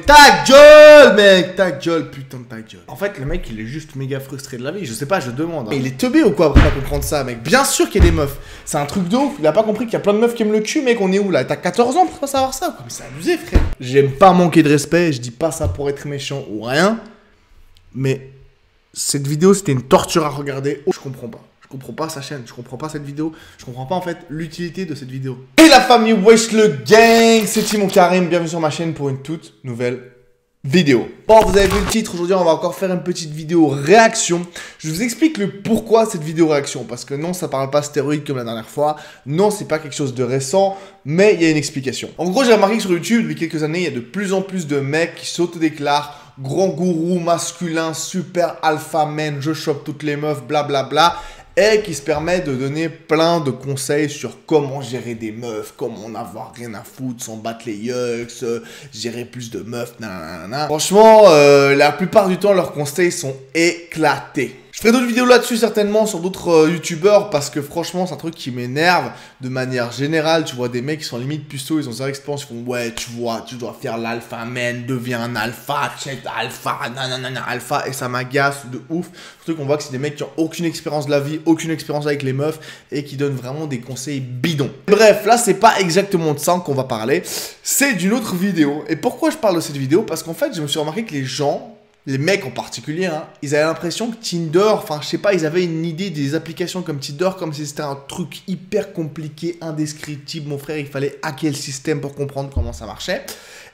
Ta gueule, mec, ta gueule, putain de ta gueule. En fait, le mec, il est juste méga frustré de la vie. Je sais pas, je demande. Hein. Il est teubé ou quoi pour pas comprendre ça, mec? Bien sûr qu'il y a des meufs. C'est un truc de ouf. Il a pas compris qu'il y a plein de meufs qui aiment le cul, mec. On est où là? T'as 14 ans pour pas savoir ça, quoi? Mais c'est abusé, frère. J'aime pas manquer de respect. Je dis pas ça pour être méchant ou rien. Mais cette vidéo, c'était une torture à regarder. Oh, je comprends pas. Je comprends pas sa chaîne, je comprends pas cette vidéo, je comprends pas en fait l'utilité de cette vidéo. Et la famille Wesh le gang, c'est Timon Karim, bienvenue sur ma chaîne pour une toute nouvelle vidéo. Bon, vous avez vu le titre, aujourd'hui on va encore faire une petite vidéo réaction. Je vous explique le pourquoi cette vidéo réaction, parce que non, ça parle pas stéroïde comme la dernière fois, non, c'est pas quelque chose de récent, mais il y a une explication. En gros, j'ai remarqué que sur YouTube, depuis quelques années, il y a de plus en plus de mecs qui s'autodéclarent grand gourou masculin, super alpha man, je chope toutes les meufs, blablabla. Et qui se permet de donner plein de conseils sur comment gérer des meufs, comment en avoir rien à foutre, s'en battre les yucks, gérer plus de meufs, nanana. Franchement, la plupart du temps, leurs conseils sont éclatés. Je ferai d'autres vidéos là-dessus certainement sur d'autres youtubeurs parce que franchement c'est un truc qui m'énerve de manière générale. Tu vois des mecs qui sont limite puceaux, ils ont zéro expérience, ils font ouais tu vois tu dois faire l'alpha man, deviens un alpha, check alpha, nanana alpha, et ça m'agace de ouf. Surtout qu'on voit que c'est des mecs qui ont aucune expérience de la vie, aucune expérience avec les meufs et qui donnent vraiment des conseils bidons. Bref, là c'est pas exactement de ça qu'on va parler, c'est d'une autre vidéo. Et pourquoi je parle de cette vidéo? Parce qu'en fait je me suis remarqué que les mecs en particulier, hein, ils avaient l'impression que Tinder, enfin je sais pas, ils avaient une idée des applications comme Tinder comme si c'était un truc hyper compliqué, indescriptible. Mon frère, il fallait hacker le système pour comprendre comment ça marchait.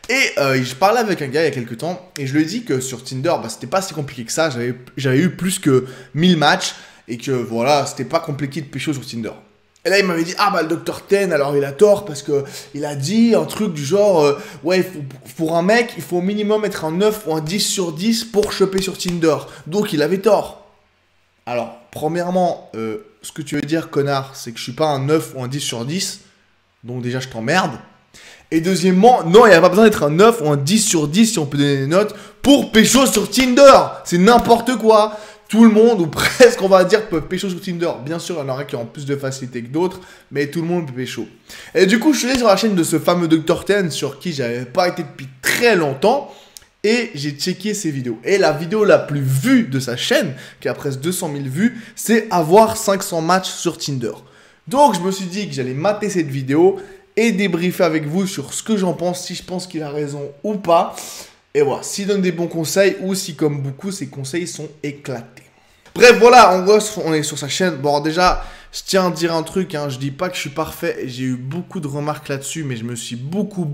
Et je parlais avec un gars il y a quelques temps et je lui ai dit que sur Tinder, bah, c'était pas si compliqué que ça. J'avais eu plus que 1000 matchs et que voilà, c'était pas compliqué de pécho sur Tinder. Et là, il m'avait dit, ah bah le Dr Ten, alors il a tort parce que il a dit un truc du genre, ouais, pour un mec, il faut au minimum être un 9 ou un 10 sur 10 pour choper sur Tinder. Donc il avait tort. Alors, premièrement, ce que tu veux dire, connard, c'est que je suis pas un 9 ou un 10 sur 10. Donc déjà, je t'emmerde. Et deuxièmement, non, il n'y a pas besoin d'être un 9 ou un 10 sur 10 si on peut donner des notes pour pécho sur Tinder. C'est n'importe quoi. Tout le monde, ou presque, on va dire, peut pécho sur Tinder. Bien sûr, il y en aura qui ont plus de facilité que d'autres, mais tout le monde peut pécho. Et du coup, je suis allé sur la chaîne de ce fameux Dr Ten, sur qui j'avais pas été depuis très longtemps, et j'ai checké ses vidéos. Et la vidéo la plus vue de sa chaîne, qui a presque 200 000 vues, c'est avoir 500 matchs sur Tinder. Donc, je me suis dit que j'allais mater cette vidéo et débriefer avec vous sur ce que j'en pense, si je pense qu'il a raison ou pas. Et voilà, s'il donne des bons conseils ou si, comme beaucoup, ses conseils sont éclatés. Bref, voilà, en gros, on est sur sa chaîne. Bon, déjà, je tiens à dire un truc, hein, je dis pas que je suis parfait. J'ai eu beaucoup de remarques là-dessus, mais je me suis beaucoup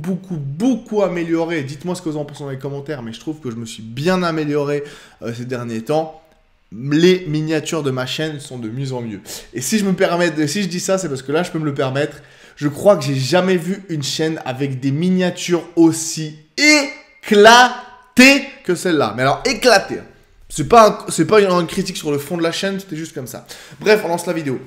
amélioré. Dites-moi ce que vous en pensez dans les commentaires, mais je trouve que je me suis bien amélioré ces derniers temps. Les miniatures de ma chaîne sont de mieux en mieux. Et si je me permets, si je dis ça, c'est parce que là, je peux me le permettre. Je crois que j'ai jamais vu une chaîne avec des miniatures aussi éclatées que celle-là. Mais alors, éclatées. C'est pas une critique sur le fond de la chaîne, c'était juste comme ça. Bref, on lance la vidéo.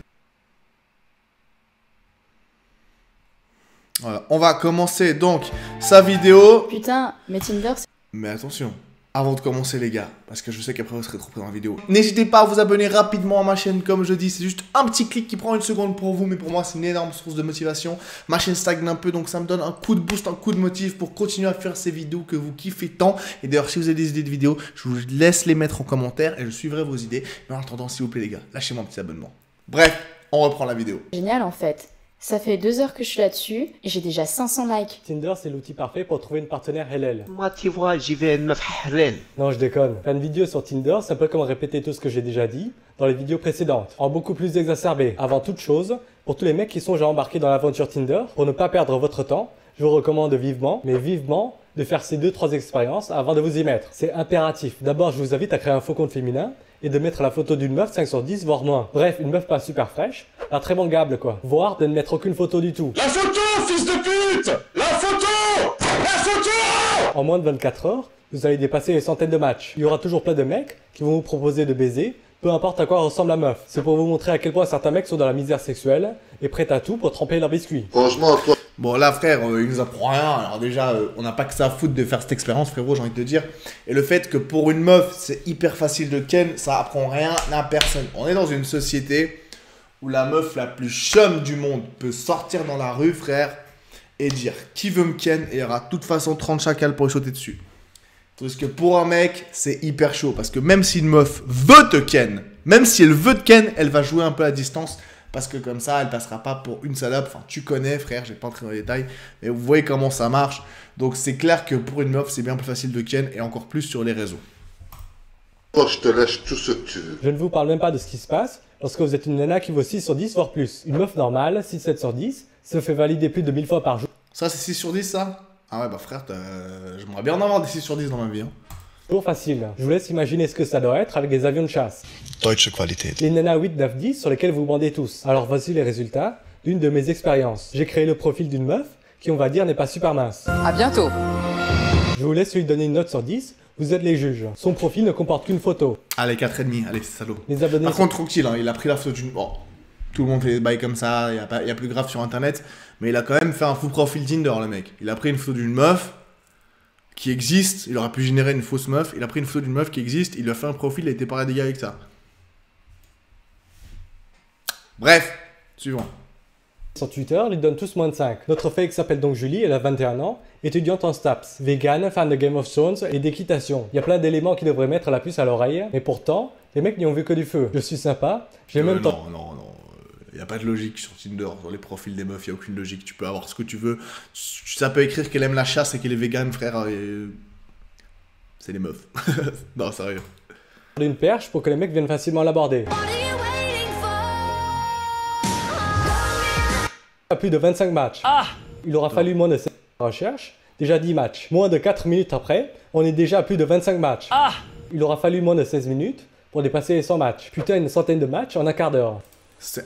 Voilà, on va commencer donc sa vidéo. Putain, mais Tinder, c'est... Mais attention, avant de commencer les gars, parce que je sais qu'après vous serez trop près dans la vidéo. N'hésitez pas à vous abonner rapidement à ma chaîne, comme je dis, c'est juste un petit clic qui prend une seconde pour vous, mais pour moi c'est une énorme source de motivation. Ma chaîne stagne un peu, donc ça me donne un coup de boost, un coup de motif pour continuer à faire ces vidéos que vous kiffez tant. Et d'ailleurs, si vous avez des idées de vidéos, je vous laisse les mettre en commentaire et je suivrai vos idées. Mais en attendant, s'il vous plaît les gars, lâchez-moi un petit abonnement. Bref, on reprend la vidéo. Génial en fait. Ça fait 2 heures que je suis là-dessus et j'ai déjà 500 likes. Tinder, c'est l'outil parfait pour trouver une partenaire halal. Moi, tu vois, j'y vais une meuf halal. Non, je déconne. Faire une vidéo sur Tinder, c'est un peu comme répéter tout ce que j'ai déjà dit dans les vidéos précédentes, en beaucoup plus exacerbé. Avant toute chose, pour tous les mecs qui sont déjà embarqués dans l'aventure Tinder, pour ne pas perdre votre temps, je vous recommande vivement, mais vivement, de faire ces 2-3 expériences avant de vous y mettre. C'est impératif. D'abord, je vous invite à créer un faux compte féminin et de mettre la photo d'une meuf 5 sur 10, voire moins. Bref, une meuf pas super fraîche, un très bon gable quoi. Voire de ne mettre aucune photo du tout. La photo, fils de pute! La photo! La photo! En moins de 24 heures, vous allez dépasser les centaines de matchs. Il y aura toujours plein de mecs qui vont vous proposer de baiser, peu importe à quoi ressemble la meuf. C'est pour vous montrer à quel point certains mecs sont dans la misère sexuelle et prêts à tout pour tremper leurs biscuits. Franchement, toi... Bon là frère, il nous apprend rien, alors déjà on n'a pas que ça à foutre de faire cette expérience frérot, j'ai envie de te dire. Et le fait que pour une meuf c'est hyper facile de ken, ça apprend rien à personne. On est dans une société où la meuf la plus chum du monde peut sortir dans la rue frère et dire qui veut me ken et il y aura de toute façon 30 chacals pour lui sauter dessus. Parce que pour un mec, c'est hyper chaud. Parce que même si une meuf veut te ken, même si elle veut te ken, elle va jouer un peu à distance. Parce que comme ça, elle passera pas pour une salope. Enfin, tu connais, frère, j'ai pas entré dans les détails. Mais vous voyez comment ça marche. Donc c'est clair que pour une meuf, c'est bien plus facile de ken. Et encore plus sur les réseaux. Oh, je te lâche tout ce que tu veux. Je ne vous parle même pas de ce qui se passe lorsque vous êtes une nana qui vaut 6 sur 10 voire plus. Une meuf normale, 6-7 sur 10, se fait valider plus de 1000 fois par jour. Ça, c'est 6 sur 10, ça? Ah ouais, bah frère, j'aimerais bien en avoir des 6 sur 10 dans ma vie. Hein. Toujours facile. Je vous laisse imaginer ce que ça doit être avec des avions de chasse. Deutsche Qualität. Les nanas 8, 9, 10 sur lesquels vous bandez tous. Alors voici les résultats d'une de mes expériences. J'ai créé le profil d'une meuf qui, on va dire, n'est pas super mince. À bientôt. Je vous laisse lui donner une note sur 10. Vous êtes les juges. Son profil ne comporte qu'une photo. Allez, 4,5. Allez, c'est salaud. Les abonnés Par sont- contre, tranquille, hein, il a pris la photo d'une... Bon, tout le monde fait des bails comme ça, il y a plus grave sur Internet. Mais il a quand même fait un faux profil Tinder, le mec. Il a pris une photo d'une meuf qui existe. Il aurait pu générer une fausse meuf. Il a pris une photo d'une meuf qui existe. Il a fait un profil, il a été pas des gars avec ça. Bref, suivant. sur Twitter lui donnent tous moins de 5. Notre fake s'appelle donc Julie, elle a 21 ans, étudiante en STAPS, vegan, fan de Game of Thrones et d'équitation. Il y a plein d'éléments qui devraient mettre la puce à l'oreille, mais pourtant, les mecs n'y ont vu que du feu. Je suis sympa, j'ai même temps... Non. Il n'y a pas de logique sur Tinder, sur les profils des meufs, il n'y a aucune logique. Tu peux avoir ce que tu veux. Ça peut écrire qu'elle aime la chasse et qu'elle est vegan, frère. C'est les meufs. Non, sérieux. d'une perche pour que les mecs viennent facilement l'aborder. À plus de 25 matchs. Il aura fallu moins de 7 recherches, déjà 10 matchs. Moins de 4 minutes après, on est déjà à plus de 25 matchs. Il aura fallu moins de 16 minutes pour dépasser les 100 matchs. Putain, une centaine de matchs en un quart d'heure.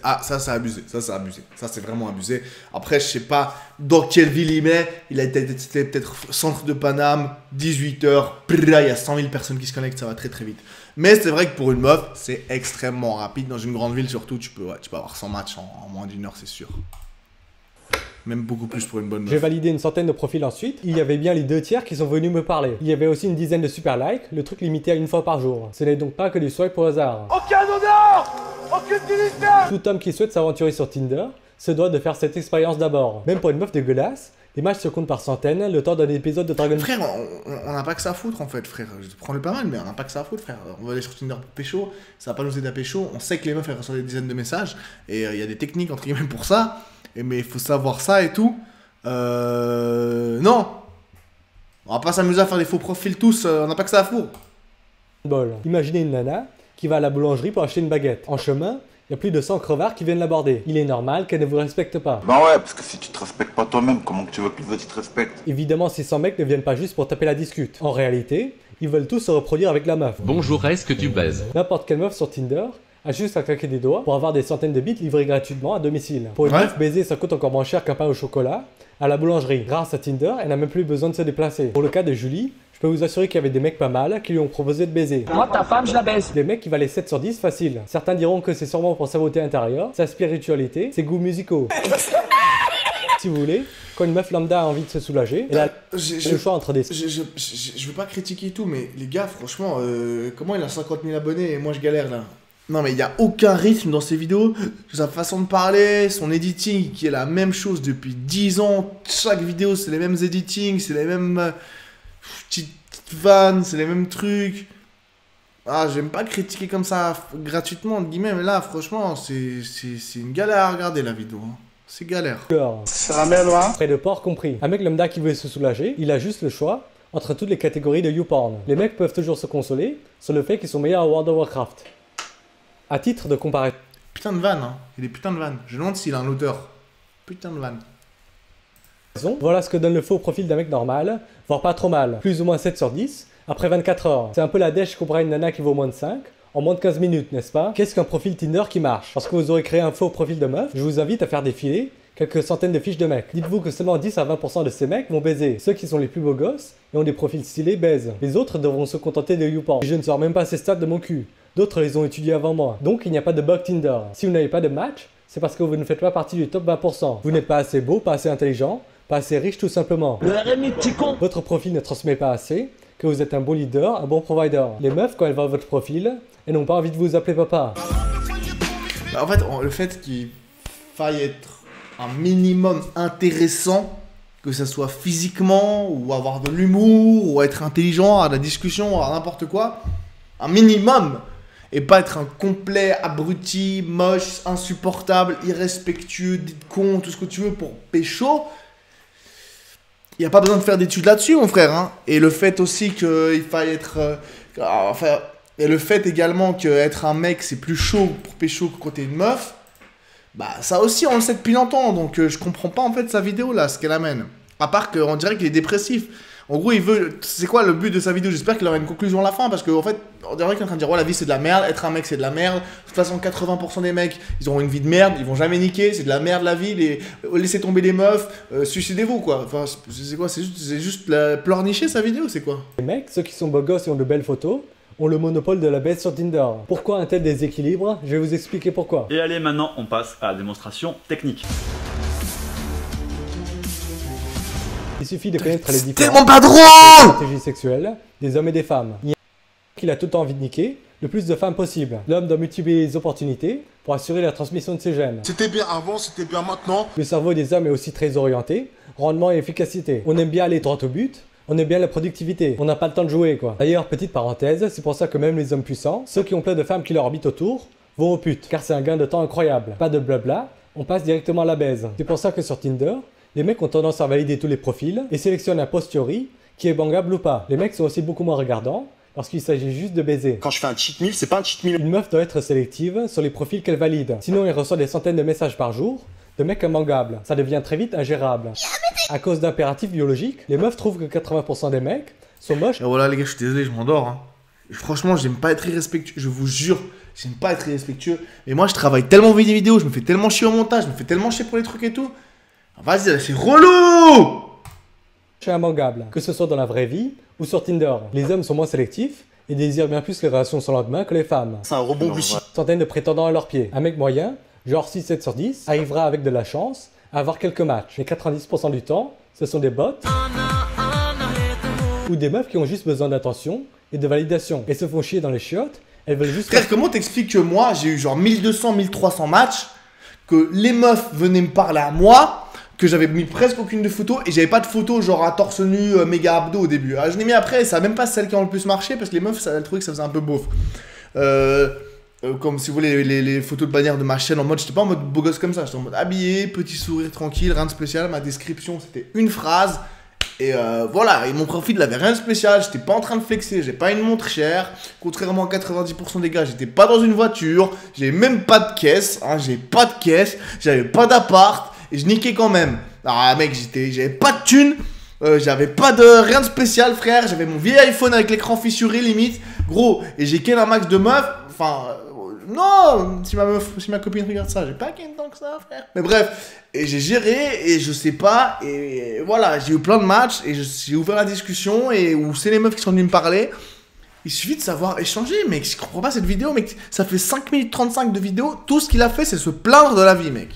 Ah, ça c'est abusé, ça c'est abusé, ça c'est vraiment abusé. Après, je sais pas dans quelle ville il est, il a été peut-être centre de Paname, 18h, il y a 100 000 personnes qui se connectent, ça va très très vite. Mais c'est vrai que pour une meuf, c'est extrêmement rapide. Dans une grande ville surtout, tu peux avoir 100 matchs en moins d'une heure, c'est sûr. Même beaucoup plus pour une bonne meuf. J'ai validé une centaine de profils ensuite. Il y avait bien les 2 tiers qui sont venus me parler. Il y avait aussi une dizaine de super likes, le truc limité à une fois par jour. Ce n'est donc pas que du swipe au hasard. Aucun honneur! Aucune dignité! Tout homme qui souhaite s'aventurer sur Tinder se doit de faire cette expérience d'abord. Même pour une meuf dégueulasse, les matchs se comptent par centaines, le temps d'un épisode de Dragon Ball. Frère, on n'a pas que ça à foutre en fait, frère. Je te prends le pas mal, mais on n'a pas que ça à foutre, frère. On va aller sur Tinder pour pécho, ça va pas nous aider à pécho. On sait que les meufs elles reçoivent des dizaines de messages, et il y a des techniques entre guillemets pour ça. Mais il faut savoir ça et tout. Non! On va pas s'amuser à faire des faux profils tous, on n'a pas que ça à foutre. Imaginez une nana qui va à la boulangerie pour acheter une baguette. En chemin, il y a plus de 100 crevards qui viennent l'aborder. Il est normal qu'elle ne vous respecte pas. Ben ouais, parce que si tu te respectes pas toi-même, comment que tu veux que les autres te respectent? Évidemment, ces 100 mecs ne viennent pas juste pour taper la discute. En réalité, ils veulent tous se reproduire avec la meuf. Bonjour, est-ce que tu baises? N'importe quelle meuf sur Tinder a juste à claquer des doigts pour avoir des centaines de bits livrés gratuitement à domicile. Pour une Ouais. meuf, baiser ça coûte encore moins cher qu'un pain au chocolat à la boulangerie. Grâce à Tinder, elle n'a même plus besoin de se déplacer. Pour le cas de Julie, je peux vous assurer qu'il y avait des mecs pas mal qui lui ont proposé de baiser. Moi, ta femme, je la baisse. Des mecs qui valaient 7 sur 10 facile. Certains diront que c'est sûrement pour sa beauté intérieure, sa spiritualité, ses goûts musicaux. Si vous voulez, quand une meuf lambda a envie de se soulager, elle a le choix entre des... Je veux pas critiquer tout, mais les gars, franchement, comment il a 50 000 abonnés et moi je galère là? Non mais il y a aucun rythme dans ses vidéos, sa façon de parler, son editing qui est la même chose depuis 10 ans. Chaque vidéo c'est les mêmes editing, c'est les mêmes petites vannes, c'est les mêmes trucs. Ah, j'aime pas critiquer comme ça gratuitement, entre guillemets, mais là franchement c'est une galère à regarder la vidéo. Hein. C'est galère. Ça ramène, hein? Près de porc compris. Un mec lambda qui veut se soulager, il a juste le choix entre toutes les catégories de YouPorn. Les mecs peuvent toujours se consoler sur le fait qu'ils sont meilleurs à World of Warcraft. À titre de comparaison, Putain de vanne, hein. Il est putain de vanne. Je me demande s'il a un auteur. Putain de vanne. voilà ce que donne le faux profil d'un mec normal, voire pas trop mal. Plus ou moins 7 sur 10, après 24 heures. C'est un peu la dèche comparé à une nana qui vaut moins de 5, en moins de 15 minutes, n'est-ce pas? Qu'est-ce qu'un profil Tinder qui marche? Lorsque vous aurez créé un faux profil de meuf, je vous invite à faire défiler quelques centaines de fiches de mecs. Dites-vous que seulement 10 à 20% de ces mecs vont baiser. Ceux qui sont les plus beaux gosses et ont des profils stylés baisent. Les autres devront se contenter de YouPorn. Je ne sors même pas ces stats de mon cul. D'autres les ont étudiés avant moi. Donc il n'y a pas de bug Tinder. Si vous n'avez pas de match, c'est parce que vous ne faites pas partie du top 20%. Vous n'êtes pas assez beau, pas assez intelligent, pas assez riche tout simplement. Le RMI, petit con. Votre profil ne transmet pas assez, que vous êtes un bon leader, un bon provider. Les meufs, quand elles voient votre profil, elles n'ont pas envie de vous appeler papa. Bah, en fait, le fait qu'il faille être un minimum intéressant, que ça soit physiquement, ou avoir de l'humour, ou être intelligent, avoir de la discussion, avoir n'importe quoi. Un minimum. Et pas être un complet abruti, moche, insupportable, irrespectueux, con, tout ce que tu veux pour pécho. Il n'y a pas besoin de faire d'études là-dessus, mon frère. Hein. Et le fait aussi qu'il faille être... et le fait également qu'être un mec, c'est plus chaud pour pécho que quand t'es une meuf. Bah, ça aussi, on le sait depuis longtemps. Donc, je comprends pas, en fait, sa vidéo, là, ce qu'elle amène. À part qu'on dirait qu'il est dépressif. En gros, il veut... C'est quoi le but de sa vidéo? J'espère qu'il aura une conclusion à la fin. Parce qu'en fait, on dirait qu'il est en train de dire, ouais, la vie, c'est de la merde. Être un mec, c'est de la merde. De toute façon, 80% des mecs, ils auront une vie de merde. Ils vont jamais niquer. C'est de la merde, la vie. Laissez tomber les meufs. Suicidez-vous, quoi. Enfin, c'est quoi? C'est juste pleurnicher, sa vidéo? C'est quoi? Les mecs, ceux qui sont beaux gosses et ont de belles photos, ont le monopole de la baisse sur Tinder. Pourquoi un tel déséquilibre? Je vais vous expliquer pourquoi. Et allez, maintenant, on passe à la démonstration technique. Il suffit de connaître les C'est différentes tellement pas drôle! stratégies sexuelles des hommes et des femmes. Il y a un qu'il a tout le temps envie de niquer le plus de femmes possible. L'homme doit multiplier les opportunités pour assurer la transmission de ses gènes. C'était bien avant, c'était bien maintenant. Le cerveau des hommes est aussi très orienté, rendement et efficacité. On aime bien aller droit au but, on aime bien la productivité, on n'a pas le temps de jouer quoi. D'ailleurs, petite parenthèse, c'est pour ça que même les hommes puissants, ceux qui ont plein de femmes qui leur orbitent autour, vont aux putes, car c'est un gain de temps incroyable. Pas de blabla, on passe directement à la baise. C'est pour ça que sur Tinder, les mecs ont tendance à valider tous les profils et sélectionnent a posteriori qui est bangable ou pas. Les mecs sont aussi beaucoup moins regardants lorsqu'il s'agit juste de baiser. Quand je fais un cheat meal, c'est pas un cheat meal. Une meuf doit être sélective sur les profils qu'elle valide. Sinon, elle reçoit des centaines de messages par jour de mecs imbangables. Ça devient très vite ingérable. À cause d'impératifs biologiques, les meufs trouvent que 80% des mecs sont moches. Et voilà, les gars, je suis désolé, je m'endors. Hein. Franchement, j'aime pas être irrespectueux. Je vous jure, j'aime pas être irrespectueux. Mais moi, je travaille tellement des vidéos, je me fais tellement chier au montage, je me fais tellement chier pour les trucs et tout. Vas-y, là, c'est relou! Chez imbangable, que ce soit dans la vraie vie ou sur Tinder. Les hommes sont moins sélectifs et désirent bien plus les relations sans lendemain que les femmes. C'est un rebond glucide. Centaines de prétendants à leurs pieds. Un mec moyen, genre 6-7 sur 10, arrivera avec de la chance à avoir quelques matchs. Mais 90% du temps, ce sont des bots ou des meufs qui ont juste besoin d'attention et de validation. Et se font chier dans les chiottes, elles veulent juste... Frère, comment t'expliques que moi, j'ai eu genre 1200, 1300 matchs, que les meufs venaient me parler à moi, que j'avais mis presque aucune de photos et j'avais pas de photos genre à torse nu méga abdos au début. Alors, je l'ai mis après, ça a même pas celles qui ont le plus marché parce que les meufs, elles trouvaient que ça faisait un peu beauf. Comme si vous voulez les photos de bannière de ma chaîne en mode, j'étais pas en mode beau gosse comme ça, j'étais en mode habillé, petit sourire tranquille, rien de spécial. Ma description c'était une phrase et voilà, et mon profil il avait rien de spécial, j'étais pas en train de flexer, j'ai pas une montre chère, contrairement à 90% des gars, j'étais pas dans une voiture, j'ai même pas de caisse, hein, j'ai pas de caisse, j'avais pas d'appart. Et je niquais quand même. Ah mec, j'avais pas de thunes, j'avais pas de rien de spécial frère, j'avais mon vieil iPhone avec l'écran fissuré limite, gros, et j'ai ken un max de meufs, enfin, non, si ma copine regarde ça, j'ai pas ken tant que ça frère. Mais bref, et j'ai géré, et je sais pas, et voilà, j'ai eu plein de matchs, et j'ai ouvert la discussion, et où c'est les meufs qui sont venues me parler. Il suffit de savoir échanger, mec, je comprends pas cette vidéo, mec, ça fait 5 minutes 35 de vidéo, tout ce qu'il a fait c'est se plaindre de la vie mec.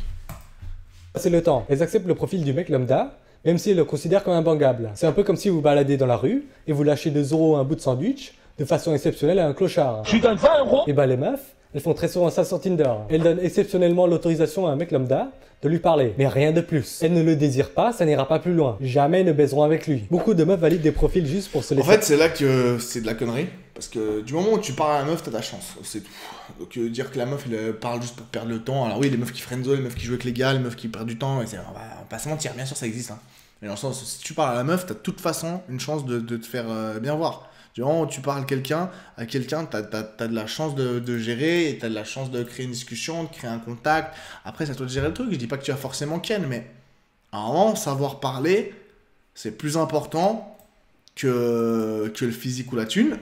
C'est le temps. Elles acceptent le profil du mec lambda, même s'ils le considèrent comme imbangable. C'est un peu comme si vous baladez dans la rue et vous lâchez 2 € un bout de sandwich de façon exceptionnelle à un clochard. Tu donnes 20 €? Et bah les meufs, elles font très souvent ça sur Tinder. Elles donnent exceptionnellement l'autorisation à un mec lambda de lui parler, mais rien de plus. Elles ne le désirent pas, ça n'ira pas plus loin. Jamais ne baiseront avec lui. Beaucoup de meufs valident des profils juste pour se laisser... En fait, c'est là que c'est de la connerie. Parce que du moment où tu parles à la meuf, t'as de la chance. C'est tout. Donc dire que la meuf, elle parle juste pour perdre le temps. Alors oui, les meufs qui friendzone, les meufs qui jouent avec les gars, les meufs qui perdent du temps. Et on va pas se mentir, bien sûr, ça existe. Hein. Mais dans le sens, si tu parles à la meuf, t'as de toute façon une chance de te faire bien voir. Du moment où tu parles à quelqu'un, t'as de la chance de gérer, et t'as de la chance de créer une discussion, de créer un contact. Après, c'est à toi de gérer le truc. Je dis pas que tu as forcément ken, mais à un moment, savoir parler, c'est plus important que le physique ou la thune.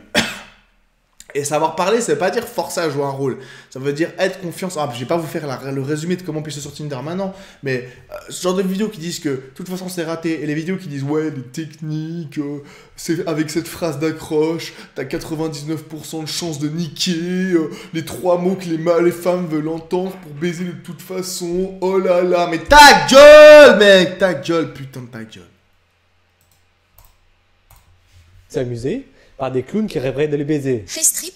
Et savoir parler, ça veut pas dire forcer à jouer un rôle. Ça veut dire être confiance. Ah, je vais pas vous faire le résumé de comment pisser sur Tinder maintenant. Mais ce genre de vidéos qui disent que de toute façon c'est raté. Et les vidéos qui disent ouais, les techniques, c'est avec cette phrase d'accroche, t'as 99% de chance de niquer. Les 3 mots que les femmes veulent entendre pour baiser de toute façon. Oh là là, mais ta gueule, mec, ta gueule, putain de ta gueule. S'amuser par des clowns qui rêveraient de les baiser.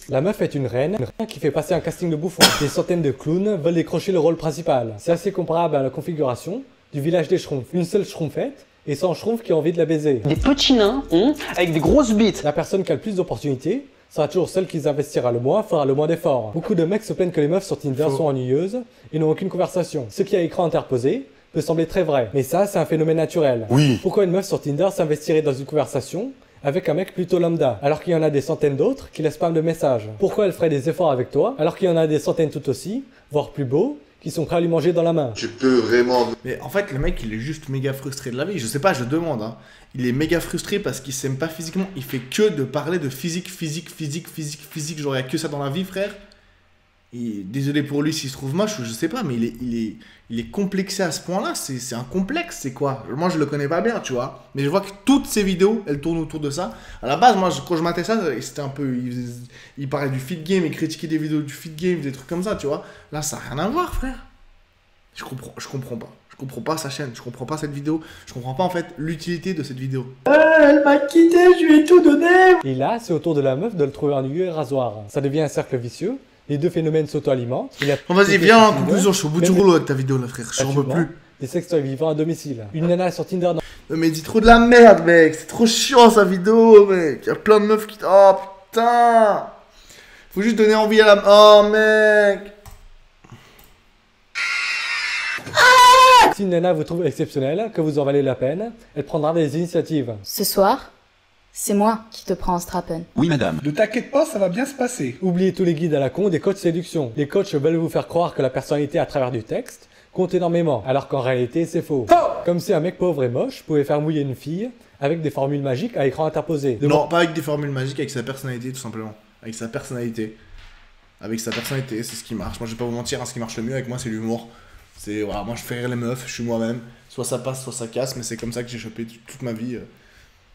La meuf est une reine qui fait passer un casting de bouffons. Des centaines de clowns veulent décrocher le rôle principal. C'est assez comparable à la configuration du village des schtroumpfs. Une seule schtroumpfette et sans schtroumpf qui a envie de la baiser. Des petits nains, avec des grosses bites. La personne qui a le plus d'opportunités sera toujours celle qui investira le moins, fera le moins d'efforts. Beaucoup de mecs se plaignent que les meufs sur Tinder sont ennuyeuses et n'ont aucune conversation. Ce qui a écran interposé peut sembler très vrai, mais ça c'est un phénomène naturel. Oui. Pourquoi une meuf sur Tinder s'investirait dans une conversation avec un mec plutôt lambda, alors qu'il y en a des centaines d'autres qui laissent spam de messages? Pourquoi elle ferait des efforts avec toi, alors qu'il y en a des centaines tout aussi, voire plus beaux, qui sont prêts à lui manger dans la main? Tu peux vraiment... Mais en fait, le mec, il est juste méga frustré de la vie. Je sais pas, je demande. Hein. Il est méga frustré parce qu'il s'aime pas physiquement. Il fait que de parler de physique. Genre, il y a que ça dans la vie, frère. Et désolé pour lui s'il se trouve moche ou je sais pas, mais il est complexé à ce point-là. C'est un complexe, c'est quoi? Moi, je le connais pas bien, tu vois. Mais je vois que toutes ces vidéos, elles tournent autour de ça. À la base, moi, quand je matais ça, c'était un peu... Il parlait du feed game, il critiquait des vidéos du feed game, des trucs comme ça, tu vois. Là, ça n'a rien à voir, frère. Je comprends pas. Je comprends pas sa chaîne, je comprends pas cette vidéo. Je comprends pas, en fait, l'utilité de cette vidéo. Elle m'a quitté, je lui ai tout donné. Et là, c'est au tour de la meuf de le trouver ennuyeux et rasoir. Ça devient un cercle vicieux. Les deux phénomènes s'auto-alimentent. Bon, vas-y, viens en conclusion, je suis au bout du rouleau avec ta vidéo là, frère. Je veux plus. Des sextoys vivants à domicile. Une nana sur Tinder. Non, mais dis trop de la merde, mec. C'est trop chiant sa vidéo, mec. Il y a plein de meufs qui. Oh putain. Faut juste donner envie à la. Oh, mec. Si une nana vous trouve exceptionnelle, que vous en valez la peine, elle prendra des initiatives. Ce soir, c'est moi qui te prends en strappen. Oui, madame. Ne t'inquiète pas, ça va bien se passer. Oubliez tous les guides à la con des coachs séduction. Les coachs veulent vous faire croire que la personnalité à travers du texte compte énormément, alors qu'en réalité c'est faux. Comme si un mec pauvre et moche pouvait faire mouiller une fille avec des formules magiques à écran interposé. Non, pas avec des formules magiques, avec sa personnalité tout simplement. Avec sa personnalité. Avec sa personnalité, c'est ce qui marche. Moi je vais pas vous mentir, hein, ce qui marche le mieux avec moi c'est l'humour. C'est voilà, moi je fais rire les meufs, je suis moi-même. Soit ça passe, soit ça casse, mais c'est comme ça que j'ai chopé toute ma vie.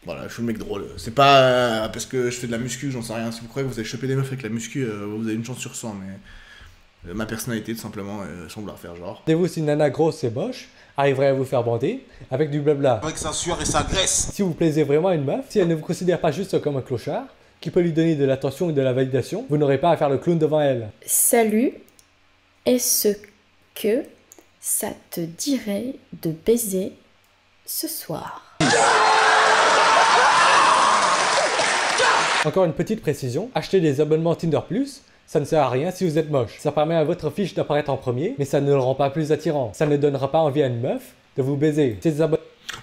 Voilà, je suis le mec drôle. C'est pas parce que je fais de la muscu, j'en sais rien. Si vous croyez que vous allez choper des meufs avec la muscu, vous avez une chance sur 100, mais ma personnalité tout simplement semble à faire genre. Rendez-vous si une nana grosse et moche arriverait à vous faire bander avec du blabla. Avec sa sueur et sa graisse. Si vous plaisez vraiment à une meuf, si elle ne vous considère pas juste comme un clochard, qui peut lui donner de l'attention et de la validation, vous n'aurez pas à faire le clown devant elle. Salut, est-ce que ça te dirait de baiser ce soir? Encore une petite précision, acheter des abonnements Tinder Plus, ça ne sert à rien si vous êtes moche. Ça permet à votre fiche d'apparaître en premier, mais ça ne le rend pas plus attirant. Ça ne donnera pas envie à une meuf de vous baiser.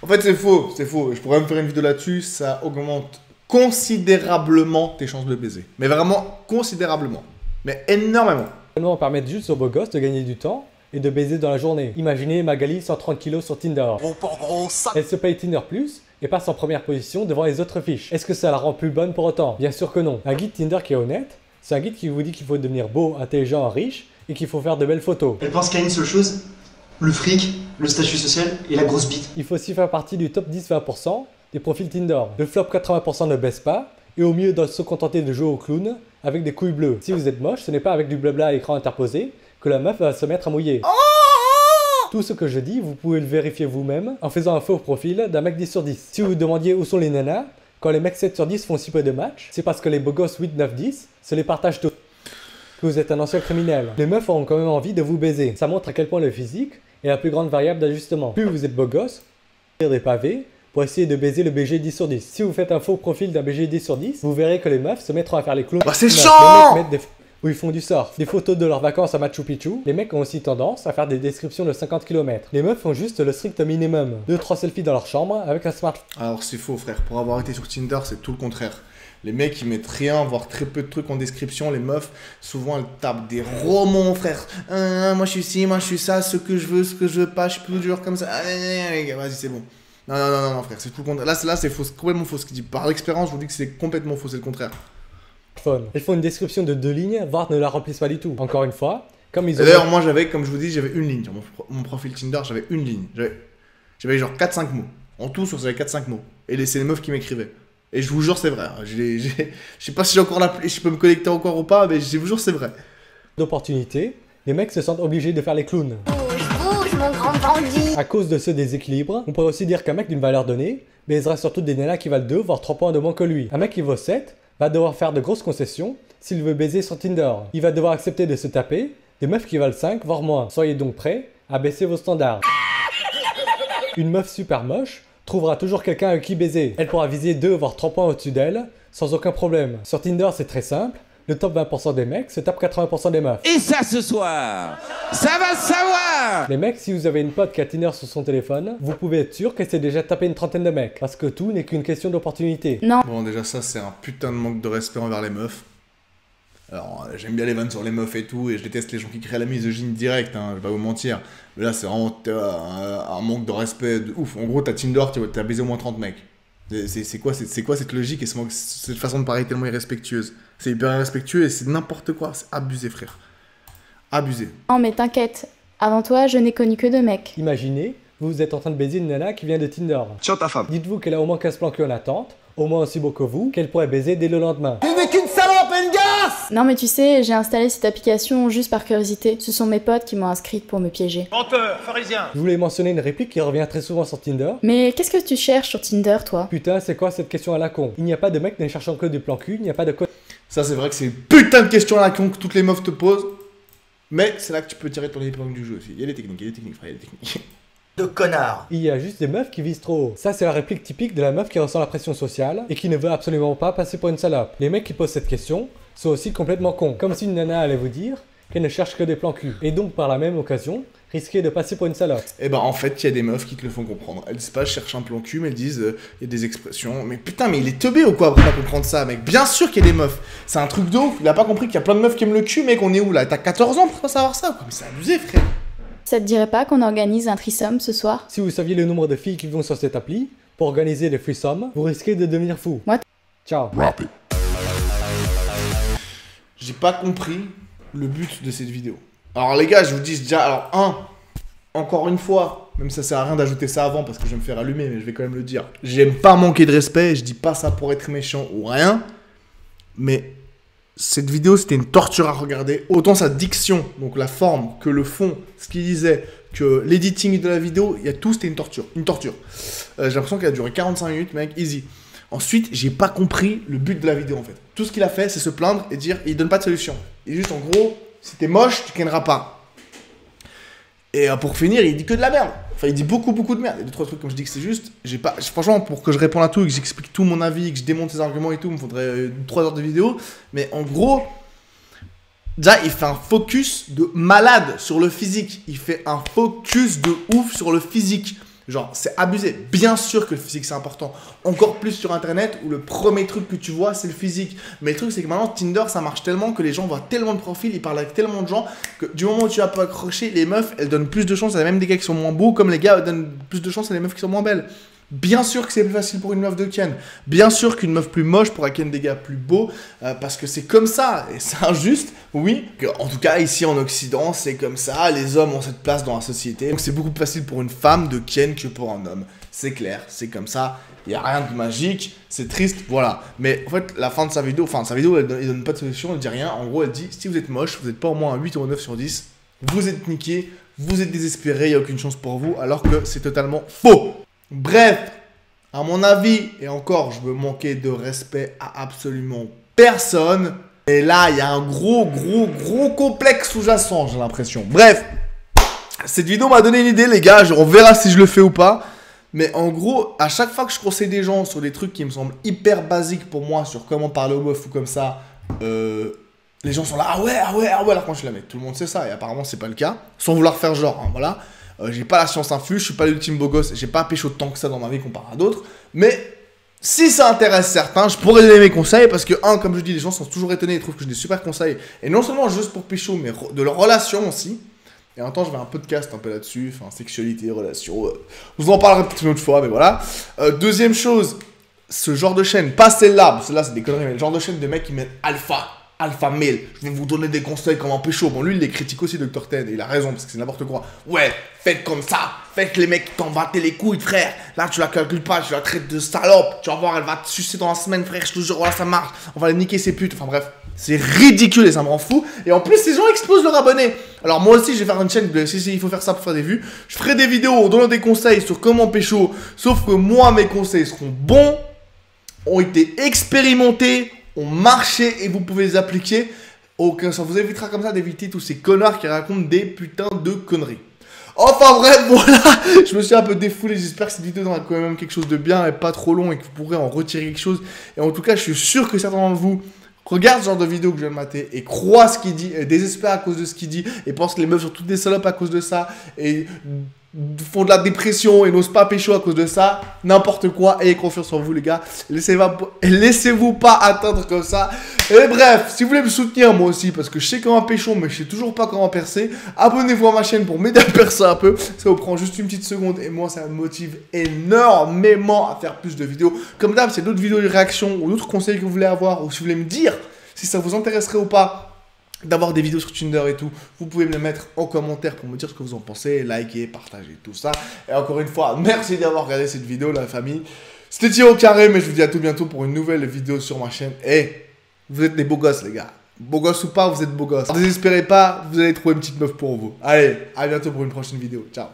En fait c'est faux. Je pourrais me faire une vidéo là-dessus, ça augmente considérablement tes chances de baiser. Mais vraiment considérablement. Mais énormément. Les abonnements permettent juste aux beaux gosses de gagner du temps et de baiser dans la journée. Imaginez Magali 130 kg sur Tinder. Elle se paye Tinder Plus et passe en première position devant les autres fiches. Est-ce que ça la rend plus bonne pour autant? Bien sûr que non. Un guide Tinder qui est honnête, c'est un guide qui vous dit qu'il faut devenir beau, intelligent, riche et qu'il faut faire de belles photos. Elle pense qu'il y a une seule chose, le fric, le statut social et la grosse bite. Il faut aussi faire partie du top 10-20% des profils Tinder. Le flop 80% ne baisse pas et au mieux doit se contenter de jouer au clown avec des couilles bleues. Si vous êtes moche, ce n'est pas avec du blabla à écran interposé que la meuf va se mettre à mouiller. Tout ce que je dis, vous pouvez le vérifier vous-même en faisant un faux profil d'un mec 10 sur 10. Si vous vous demandiez où sont les nanas, quand les mecs 7 sur 10 font si peu de matchs, c'est parce que les beaux gosses 8, 9, 10 se les partagent tous. Que vous êtes un ancien criminel. Les meufs ont quand même envie de vous baiser. Ça montre à quel point le physique est la plus grande variable d'ajustement. Plus vous êtes beau gosse, plus des pavés pour essayer de baiser le BG 10 sur 10. Si vous faites un faux profil d'un BG 10 sur 10, vous verrez que les meufs se mettront à faire les clowns. Bah c'est chiant! Où ils font du surf, des photos de leurs vacances à Machu Picchu. Les mecs ont aussi tendance à faire des descriptions de 50 km. Les meufs font juste le strict minimum. 2-3 selfies dans leur chambre avec un smartphone. Alors c'est faux frère, pour avoir été sur Tinder c'est tout le contraire. Les mecs ils mettent rien, voire très peu de trucs en description. Les meufs, souvent elles tapent des romans frère. Moi je suis ci, moi je suis ça, ce que je veux pas, je suis plus dur comme ça. Vas-y c'est bon. Non frère, c'est tout le contraire. Là c'est faux, c'est complètement faux ce qu'il dit. Par l'expérience je vous dis que c'est complètement faux, c'est le contraire. Elles font une description de 2 lignes, voire ne la remplissent pas du tout. Encore une fois, comme ils ont... D'ailleurs, moi j'avais, comme je vous dis, j'avais une ligne. Sur mon profil Tinder, j'avais une ligne. J'avais genre 4-5 mots. En tout, j'avais 4-5 mots. Et c'est les meufs qui m'écrivaient. Et je vous jure, c'est vrai. Je sais pas si j'ai encore je peux me connecter encore ou pas, mais je vous jure, c'est vrai. D'opportunité, les mecs se sentent obligés de faire les clowns. Bouge, mon grand bandit. À cause de ce déséquilibre, on pourrait aussi dire qu'un mec d'une valeur donnée baisera surtout des nanas qui valent 2 voire 3 points de moins que lui. Un mec qui vaut 7 va devoir faire de grosses concessions s'il veut baiser sur Tinder. Il va devoir accepter de se taper des meufs qui valent 5 voire moins. Soyez donc prêts à baisser vos standards. Une meuf super moche trouvera toujours quelqu'un avec qui baiser. Elle pourra viser 2 voire 3 points au-dessus d'elle, sans aucun problème. Sur Tinder, c'est très simple. Le top 20% des mecs se tape 80% des meufs. Et ça ce soir, ça va se savoir. Les mecs, si vous avez une pote qui a Tinder sur son téléphone, vous pouvez être sûr qu'elle s'est déjà tapé une trentaine de mecs. Parce que tout n'est qu'une question d'opportunité. Non. Bon, déjà, ça, c'est un putain de manque de respect envers les meufs. Alors, j'aime bien les vannes sur les meufs et tout, et je déteste les gens qui créent la misogynie directe, hein, je vais pas vous mentir. Mais là, c'est vraiment un manque de respect de ouf. En gros, t'as Tinder, t'as baisé au moins 30 mecs. C'est quoi cette logique et cette façon de parler tellement irrespectueuse? C'est hyper irrespectueux et c'est n'importe quoi, c'est abusé, frère. Abusé. Non mais t'inquiète, avant toi je n'ai connu que 2 mecs. Imaginez, vous êtes en train de baiser une nana qui vient de Tinder. Sur ta femme. Dites-vous qu'elle a au moins 15 plans en attente, au moins aussi beau que vous, qu'elle pourrait baiser dès le lendemain. Mais qu'une salope, une gosse! Non mais tu sais, j'ai installé cette application juste par curiosité. Ce sont mes potes qui m'ont inscrite pour me piéger. Menteur, pharisien. Je voulais mentionner une réplique qui revient très souvent sur Tinder. Mais qu'est-ce que tu cherches sur Tinder toi? Putain, c'est quoi cette question à la con? Il n'y a pas de mec ne cherchant que du plan cul, il n'y a pas de Ça, c'est vrai que c'est une putain de question à la con que toutes les meufs te posent. Mais c'est là que tu peux tirer ton épingle du jeu aussi. Il y a des techniques, frère, il y a des techniques. De connard. Il y a juste des meufs qui visent trop haut. Ça, c'est la réplique typique de la meuf qui ressent la pression sociale et qui ne veut absolument pas passer pour une salope. Les mecs qui posent cette question sont aussi complètement cons. Comme si une nana allait vous dire qu'elle ne cherche que des plans cul. Et donc, par la même occasion, risquer de passer pour une salope. Et bah en fait, il y a des meufs qui te le font comprendre. Elles disent pas je cherche un plan cul, mais elles disent il y a des expressions. Mais putain, mais il est teubé ou quoi pour pas comprendre ça, mec? Bien sûr qu'il y a des meufs. C'est un truc de ouf. Il a pas compris qu'il y a plein de meufs qui aiment le cul, mec. On est où là? T'as 14 ans pour pas savoir ça, quoi? Mais c'est abusé, frère. Ça te dirait pas qu'on organise un threesome ce soir? Si vous saviez le nombre de filles qui vont sur cette appli, pour organiser les threesomes, vous risquez de devenir fou. What? Ciao. J'ai pas compris le but de cette vidéo. Alors les gars, je vous dis déjà, alors encore une fois, même si ça sert à rien d'ajouter ça avant parce que je vais me faire allumer, mais je vais quand même le dire. J'aime pas manquer de respect, je dis pas ça pour être méchant ou rien, mais cette vidéo c'était une torture à regarder. Autant sa diction, donc la forme, que le fond, ce qu'il disait, que l'editing de la vidéo, il y a tout, c'était une torture. Une torture. J'ai l'impression qu'elle a duré 45 minutes, mec, easy. Ensuite, j'ai pas compris le but de la vidéo en fait. Tout ce qu'il a fait, c'est se plaindre et dire il donne pas de solution. Il est juste en gros, si t'es moche, tu kenneras pas. Et pour finir, il dit que de la merde. Enfin, il dit beaucoup de merde. Il y a 2-3 trucs comme je dis que c'est juste. J'ai pas. Franchement, pour que je réponde à tout et que j'explique tout mon avis, que je démonte ses arguments et tout, il me faudrait 3 heures de vidéo. Mais en gros, déjà, il fait un focus de malade sur le physique. Il fait un focus de ouf sur le physique. Genre, c'est abusé. Bien sûr que le physique, c'est important. Encore plus sur Internet, où le premier truc que tu vois, c'est le physique. Mais le truc, c'est que maintenant, Tinder, ça marche tellement que les gens voient tellement de profils, ils parlent avec tellement de gens, que du moment où tu vas pas accrocher, les meufs, elles donnent plus de chance à même des gars qui sont moins beaux, comme les gars donnent plus de chance à des meufs qui sont moins belles. Bien sûr que c'est plus facile pour une meuf de ken. Bien sûr qu'une meuf plus moche pourra ken des gars plus beaux, parce que c'est comme ça. Et c'est injuste, oui. En tout cas, ici en Occident, c'est comme ça. Les hommes ont cette place dans la société. Donc c'est beaucoup plus facile pour une femme de ken que pour un homme. C'est clair, c'est comme ça. Il n'y a rien de magique, c'est triste, voilà. Mais en fait, la fin de sa vidéo, elle donne pas de solution, elle dit rien. En gros, elle dit, si vous êtes moche, vous n'êtes pas au moins un 8 ou un 9 sur 10, vous êtes niqué, vous êtes désespéré, il n'y a aucune chance pour vous, alors que c'est totalement faux. Bref, à mon avis, et encore, je veux manquer de respect à absolument personne. Et là, il y a un gros complexe sous-jacent, j'ai l'impression. Bref, cette vidéo m'a donné une idée, les gars. On verra si je le fais ou pas. Mais en gros, à chaque fois que je conseille des gens sur des trucs qui me semblent hyper basiques pour moi, sur comment parler aux meufs ou comme ça, les gens sont là, ah ouais, alors quand je la mets, tout le monde sait ça. Et apparemment, c'est pas le cas. Sans vouloir faire genre, hein, voilà. J'ai pas la science infuse, je suis pas l'ultime beau gosse, j'ai pas pécho tant que ça dans ma vie comparé à d'autres. Mais si ça intéresse certains, je pourrais donner mes conseils parce que, comme je dis, les gens sont toujours étonnés, ils trouvent que j'ai des super conseils. Et non seulement juste pour pécho, mais de leur relation aussi. Et en même temps, je vais un podcast un peu là-dessus, enfin, sexualité, relation. Je vous en parlerai peut-être une autre fois, mais voilà. Deuxième chose, ce genre de chaîne, pas celle-là, parce que celle-là c'est des conneries, mais le genre de chaîne de mecs qui mettent alpha male, je vais vous donner des conseils comment pécho. Bon, lui, il les critique aussi, Dr. Ten, et il a raison, parce que c'est n'importe quoi. Ouais, faites comme ça, faites les mecs t'en battent les couilles, frère. Là, tu la calcules pas, tu la traites de salope. Tu vas voir, elle va te sucer dans la semaine, frère, je te jure, voilà, ça marche. On va les niquer, ces putes. Enfin, bref, c'est ridicule et ça me rend fou. Et en plus, ces gens explosent leurs abonnés. Alors, moi aussi, je vais faire une chaîne, si il faut faire ça pour faire des vues. Je ferai des vidéos en donnant des conseils sur comment pécho, sauf que moi, mes conseils seront bons, ont été expérimentés, ont marché et vous pouvez les appliquer. Ça vous évitera comme ça d'éviter tous ces connards qui racontent des putains de conneries. Enfin bref, voilà, je me suis un peu défoulé, j'espère que cette vidéo donnera quand même quelque chose de bien et pas trop long et que vous pourrez en retirer quelque chose. Et en tout cas, je suis sûr que certains d'entre vous regardent ce genre de vidéo que je viens de mater et croient ce qu'il dit, et désespèrent à cause de ce qu'il dit, et pensent que les meufs sont toutes des salopes à cause de ça, et font de la dépression et n'osent pas pécho à cause de ça. N'importe quoi, ayez confiance en vous les gars, laissez-vous pas atteindre comme ça. Et bref, si vous voulez me soutenir moi aussi, parce que je sais comment pécho mais je sais toujours pas comment percer, abonnez-vous à ma chaîne pour m'aider à percer un peu. Ça vous prend juste une petite seconde et moi ça me motive énormément à faire plus de vidéos. Comme d'hab, s'il y a d'autres vidéos de réaction ou d'autres conseils que vous voulez avoir, ou si vous voulez me dire si ça vous intéresserait ou pas d'avoir des vidéos sur Tinder et tout, vous pouvez me les mettre en commentaire pour me dire ce que vous en pensez, liker, partager, tout ça. Et encore une fois, merci d'avoir regardé cette vidéo, la famille. C'était Thierry Carré, mais je vous dis à tout bientôt pour une nouvelle vidéo sur ma chaîne. Et vous êtes des beaux gosses, les gars. Beaux gosses ou pas, vous êtes beaux gosses. Ne désespérez pas, vous allez trouver une petite meuf pour vous. Allez, à bientôt pour une prochaine vidéo. Ciao.